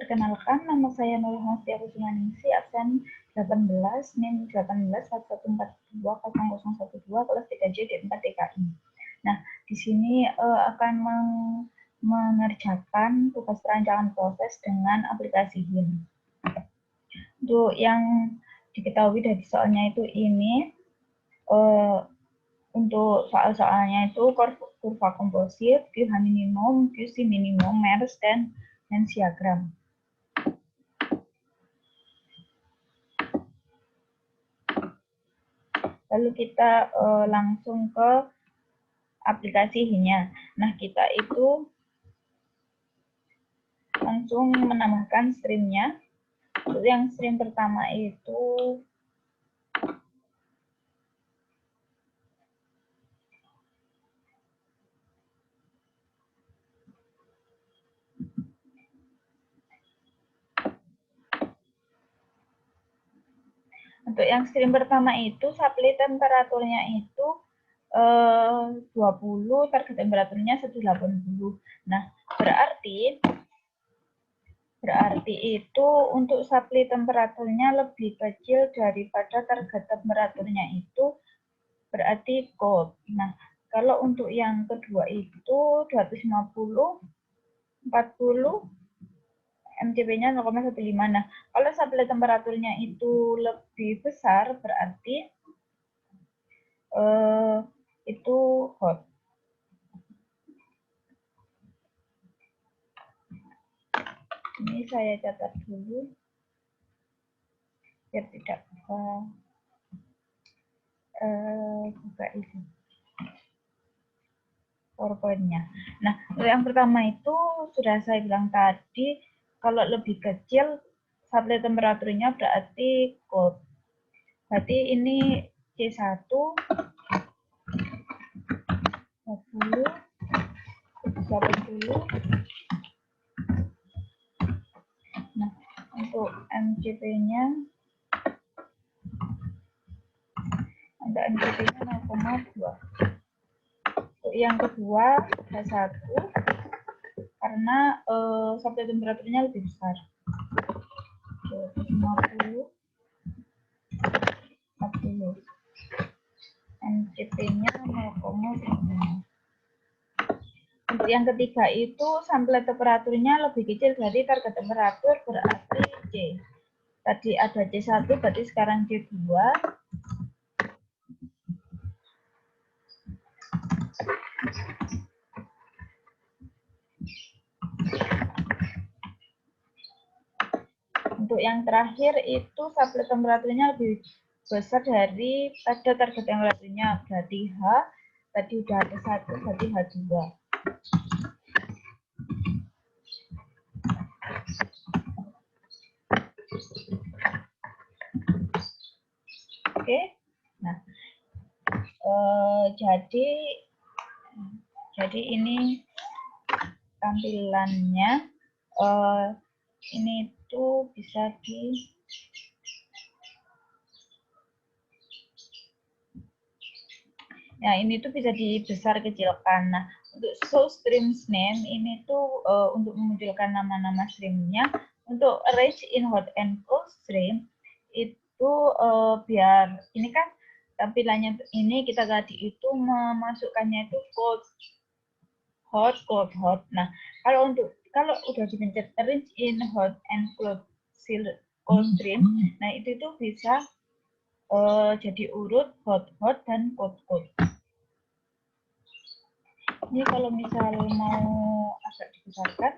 Perkenalkan, nama saya Nurul Hastia Kussumaningsih, absen 18, NIM 1841420012, kelas 3J D4 DKI. Nah, di sini akan mengerjakan tugas perancangan proses dengan aplikasi HIM. Untuk yang diketahui dari soalnya itu ini, untuk soal-soalnya itu kurva komposit, Q minimum, QC minimum, MERS, dan Venn-diagram. Lalu kita langsung ke aplikasinya. Nah, kita itu langsung menambahkan streamnya. Yang stream pertama itu supply temperaturnya itu 20, target temperaturnya 180. Nah, berarti itu untuk supply temperaturnya lebih kecil daripada target temperaturnya itu berarti cold. Nah, kalau untuk yang kedua itu 250, 40, MCP-nya 0,15. Nah, kalau supply temperaturnya itu lebih besar berarti itu hot. Ini saya catat dulu biar tidak buka itu PowerPoint-nya. Nah, yang pertama itu sudah saya bilang tadi, kalau lebih kecil supply temperaturnya berarti cold. Berarti ini C1 20, 80. Nah, untuk MCP-nya ada MCP-nya 0,2. Untuk yang kedua H1 karena supply temperaturnya lebih besar. 250, 40. MCP-nya 0,5. Untuk yang ketiga itu sampel temperaturnya lebih kecil dari target temperatur berarti C. Tadi ada C1 berarti sekarang C2. Untuk yang terakhir itu sampel temperaturnya lebih besar dari pada target temperaturnya berarti H. Tadi udah ada 1 berarti H2. Oke, nah jadi ini tampilannya. Ini tuh bisa ini tuh bisa dibesar kecilkan. Nah, untuk show streams name ini tuh untuk memunculkan nama-nama streamnya. Untuk arrange in hot and cold stream itu biar ini kan tampilannya ini kita tadi itu memasukkannya itu cold, hot. Nah, kalau udah dipencet arrange in hot and cold stream, nah itu tuh bisa jadi urut hot dan cold. Ini kalau misal mau agak dibesarkan,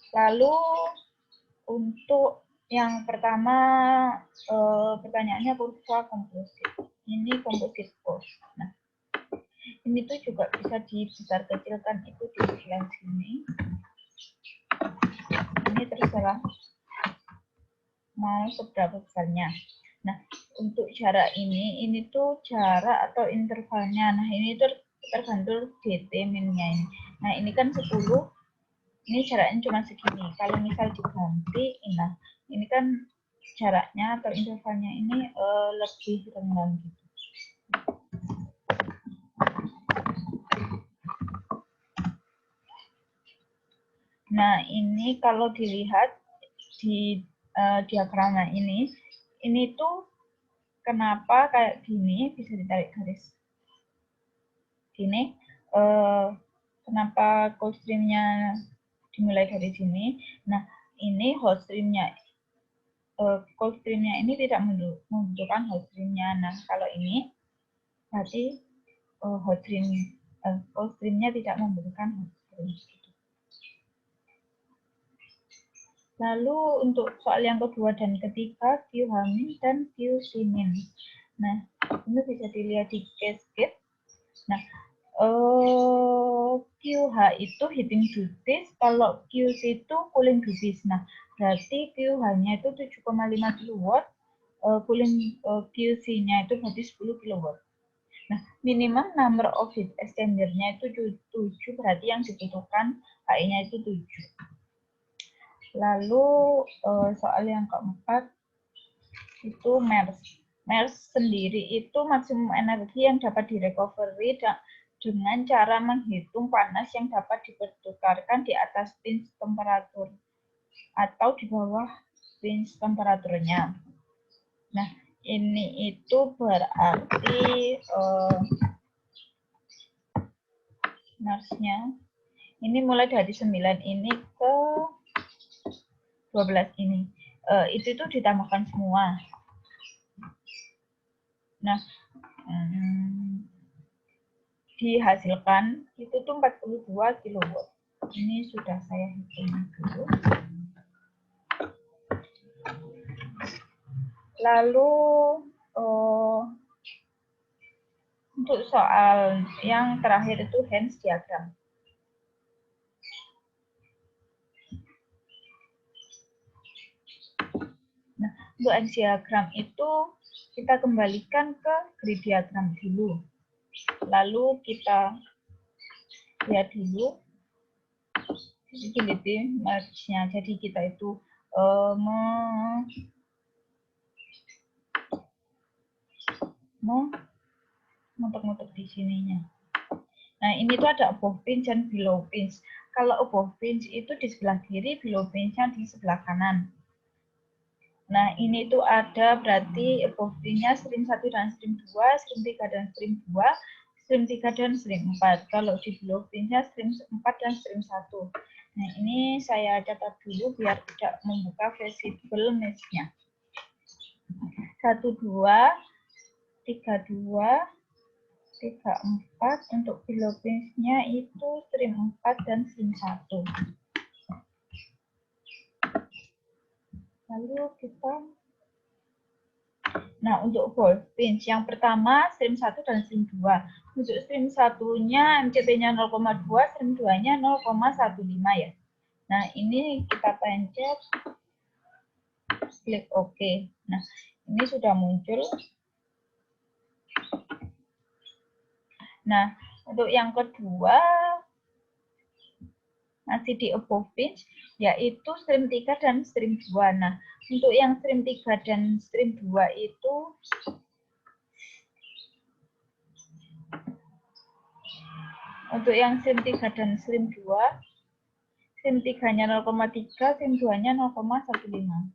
lalu untuk yang pertama pertanyaannya kurva komposit. Ini komposit cost. Nah, ini tuh juga bisa dibesar kecilkan itu di sebelah sini. Ini terserah mau seberapa besarnya. Nah, untuk jarak ini tuh jarak atau intervalnya. Nah, ini tuh tergantung dt minnya ini. Nah, ini kan 10. Ini jaraknya cuma segini. Kalau misal diganti, nah ini kan jaraknya atau intervalnya ini lebih rendah gitu. Nah, ini kalau dilihat di diagramnya ini tuh kenapa kayak gini, bisa ditarik garis gini, kenapa cold stream-nya dimulai dari sini. Nah, ini hot stream-nya, cold stream-nya ini tidak membutuhkan hot stream-nya. Nah, kalau ini berarti hot stream, cold stream-nya tidak membutuhkan hot stream. Lalu untuk soal yang kedua dan ketiga, Q Hamin dan Q Simin. Nah, ini bisa dilihat di cascade. Nah, QH itu heating duties, kalau QC itu cooling duties. Nah, berarti QH-nya itu 7,5 kW, cooling QC-nya itu berarti 10 kW. Nah, minimum number of heat exchanger-nya itu 7, berarti yang dibutuhkan HE-nya itu 7. Lalu soal yang keempat itu MERS. MERS sendiri itu maksimum energi yang dapat direcovery dengan cara menghitung panas yang dapat dipertukarkan di atas range temperatur atau di bawah range temperaturnya. Nah, ini itu berarti MERS-nya ini mulai dari 9 ini ke 12 ini. Itu ditambahkan semua. Nah, dihasilkan itu tuh 42 kW. Ini sudah saya hitung dulu. Lalu untuk soal yang terakhir itu Hen's diagram. Nah, untuk Hen's diagram itu kita kembalikan ke grid diagram dulu. Lalu kita lihat dulu visibility merge-nya. Jadi kita itu mutuk-mutuk di sininya. Nah, ini tuh ada above pinch dan below pinch. Kalau above pinch itu di sebelah kiri, below pinch-nya di sebelah kanan. Nah, ini tuh ada berarti above pinch-nya stream 1 dan stream 2, stream 3 dan stream 2, stream 3 dan stream 4. Kalau di below pinch-nya stream 4 dan stream 1. Nah, ini saya catat dulu biar tidak membuka visible mesh-nya. 1, 2, 3, 2, 3, 4. Untuk below pinch-nya itu stream 4 dan stream 1. Lalu kita, nah untuk above pinch yang pertama stream 1 dan stream 2. Untuk stream 1-nya MCP-nya 0,2, stream 2-nya 0,15 ya. Nah, ini kita pencet, klik OK. Nah, ini sudah muncul. Nah, untuk yang kedua masih di above pinch, yaitu stream 3 dan stream 2. Nah, untuk yang stream 3 dan stream 2 itu untuk yang stream 3 dan stream 2, stream 3-nya 0,3, stream 2-nya 0,15.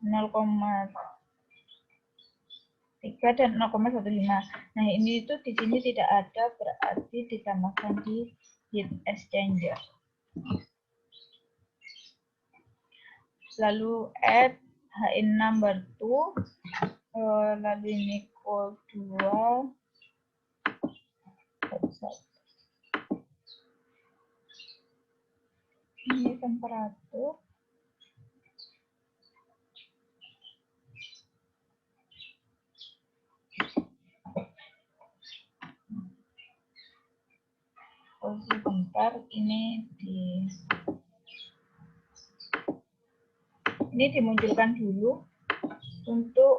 0,3 dan 0,15. Nah, ini itu di sini tidak ada, berarti ditambahkan di heat exchanger. Lalu add HE number 2, lalu ini call 2, ini temperatur, sebentar, ini dimunculkan dulu untuk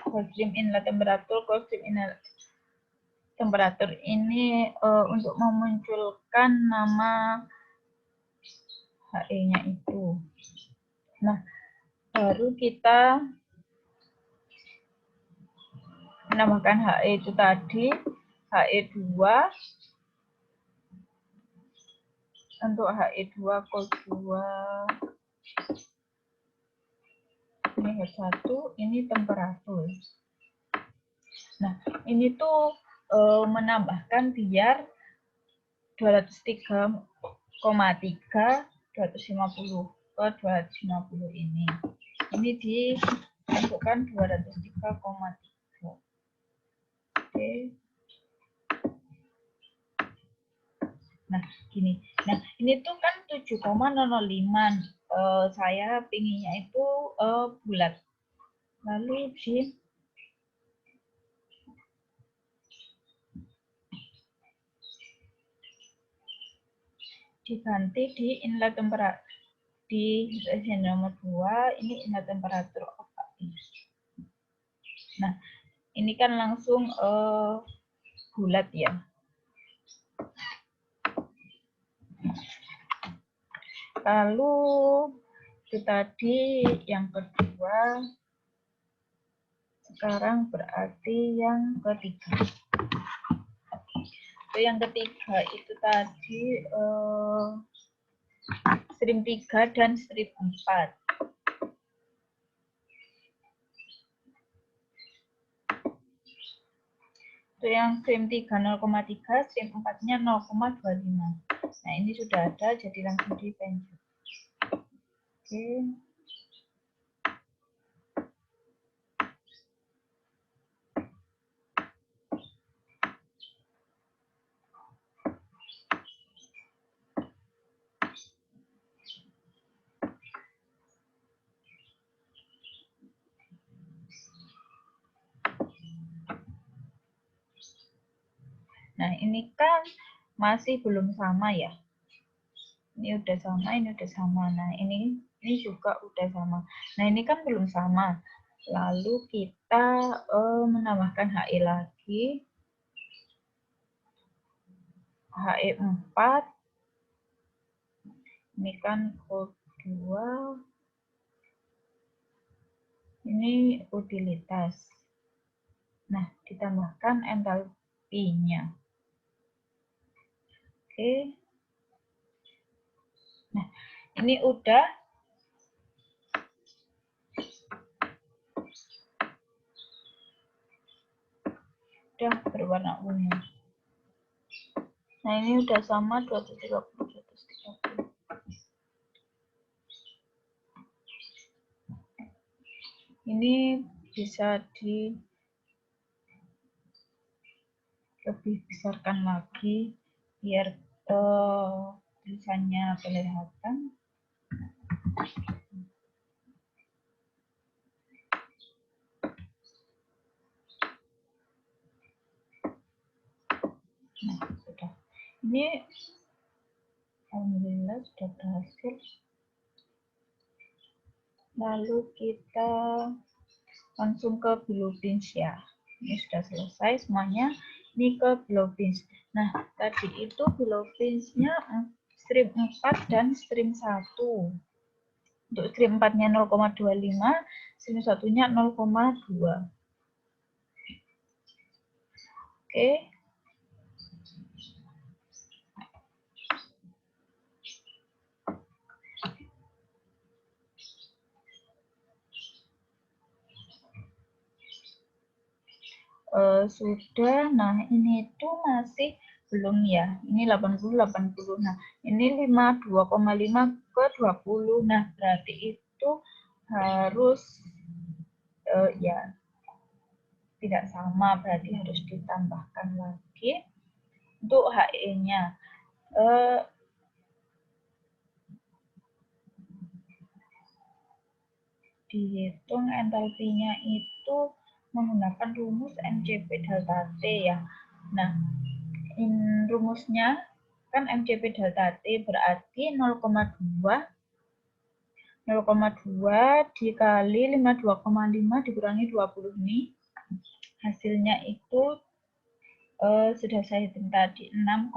cold stream inlet temperatur, cold stream inlet temperatur ini untuk memunculkan nama HE-nya itu. Nah, baru kita menambahkan HE itu tadi, HE2, untuk He2 col 2 ini H1, ini temperatur. Nah, ini tuh menambahkan biar 203,3 250 ke 250 ini. Ini dimasukkan 203,3. Oke. Nah, gini. Nah, ini tuh kan 7,005. Saya pinginnya itu bulat. Lalu diganti di inlet temperatur di nomor 2, ini inlet temperatur operasi. Nah, ini kan langsung bulat ya. Lalu itu tadi yang kedua, sekarang berarti yang ketiga. Yang ketiga itu tadi stream 3 dan stream 4. Itu yang stream 3 0,3, stream 4-nya 0,25. Nah, ini sudah ada, jadi langsung dipenjut. Oke. Nah, ini kan masih belum sama ya. Ini udah sama, ini udah sama. Nah, ini juga udah sama. Nah, ini kan belum sama. Lalu kita menambahkan He lagi. He4. Ini kan O2. Ini utilitas. Nah, ditambahkan entalpinya. Oke. Nah, ini udah berwarna ungu. Nah, ini udah sama 230, 230. Ini bisa lebih besarkan lagi biar tulisannya kelihatan. Nah, sudah. Ini alhamdulillah sudah berhasil. Lalu kita langsung ke below bench ya. Ini sudah selesai semuanya. Ini ke below bench. Nah, tadi itu below bench-nya stream 4 dan stream 1. Untuk stream 4-nya 0,25, stream 1-nya 0,2. Oke. Sudah. Nah, ini tuh masih belum ya. Ini 80 80. Nah, ini 52,5 ke 20. Nah, berarti itu harus ya tidak sama, berarti harus ditambahkan lagi untuk He-nya. Dihitung entalpinya itu menggunakan rumus MCP delta T ya. Nah, rumusnya kan MCP delta T berarti 0,2 dikali 52,5 dikurangi 20 ini hasilnya itu sudah saya hitung tadi 6,5.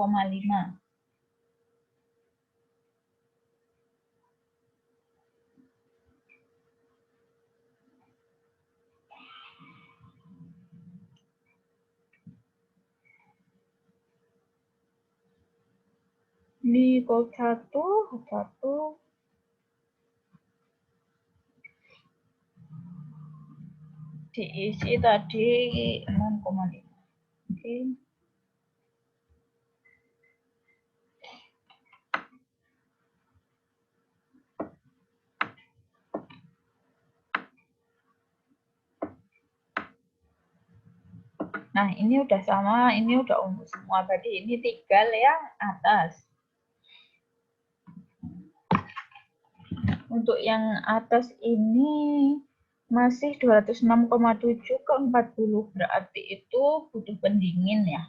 Ini code 1, diisi tadi 6,5. Oke. Nah, ini udah sama, ini udah ungu semua. Berarti ini tinggal yang atas. Untuk yang atas ini masih 206,7 ke 40. Berarti itu butuh pendingin ya.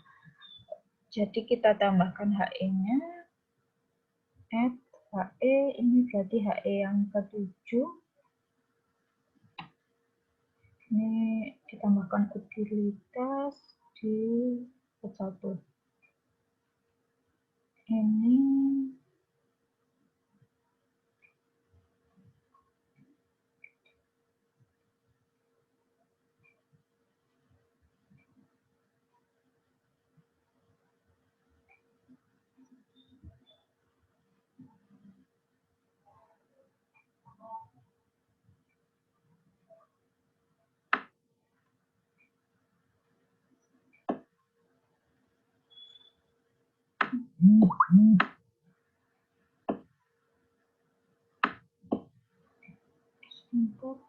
Jadi kita tambahkan HE-nya. Add HE, ini berarti HE yang ke-7. Ini ditambahkan utilitas di ke-1. Ini untuk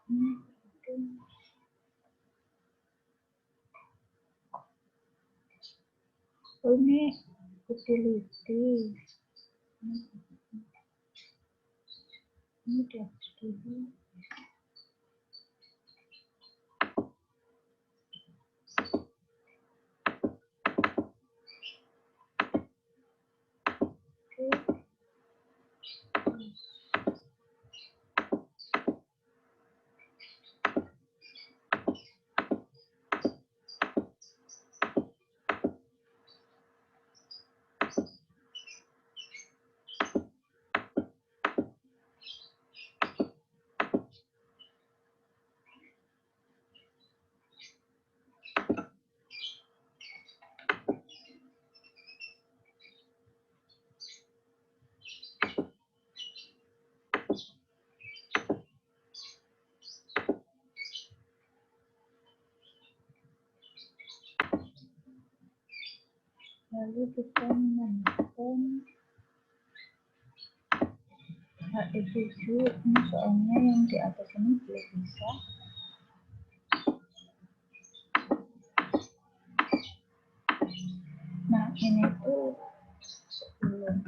ini utility. Ini dihapus dulu. Lalu kita menambahkan HE7. Ini soalnya yang di atas ini belum bisa. Nah, ini tuh sebelum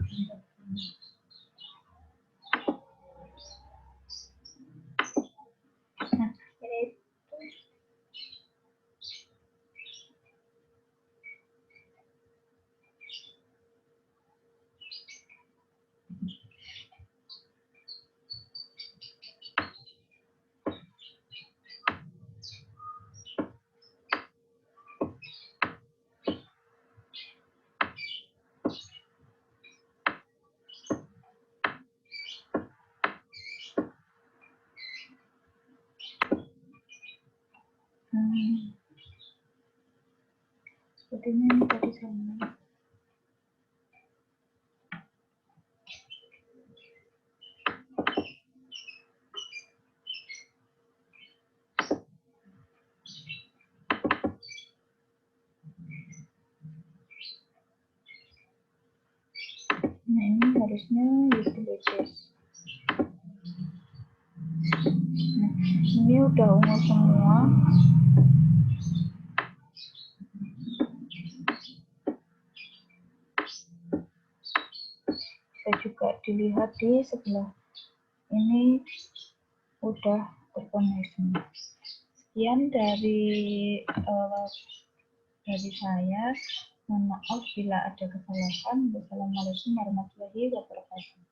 nah, ini sepertinya ini tadi sama. Nah, ini harusnya utilities. Nah, ini udah ungu semua. Bisa juga dilihat di sebelah ini udah terkoneksi. Sekian dari saya. Mohon maaf bila ada kesalahan. Wassalamualaikum warahmatullahi wabarakatuh.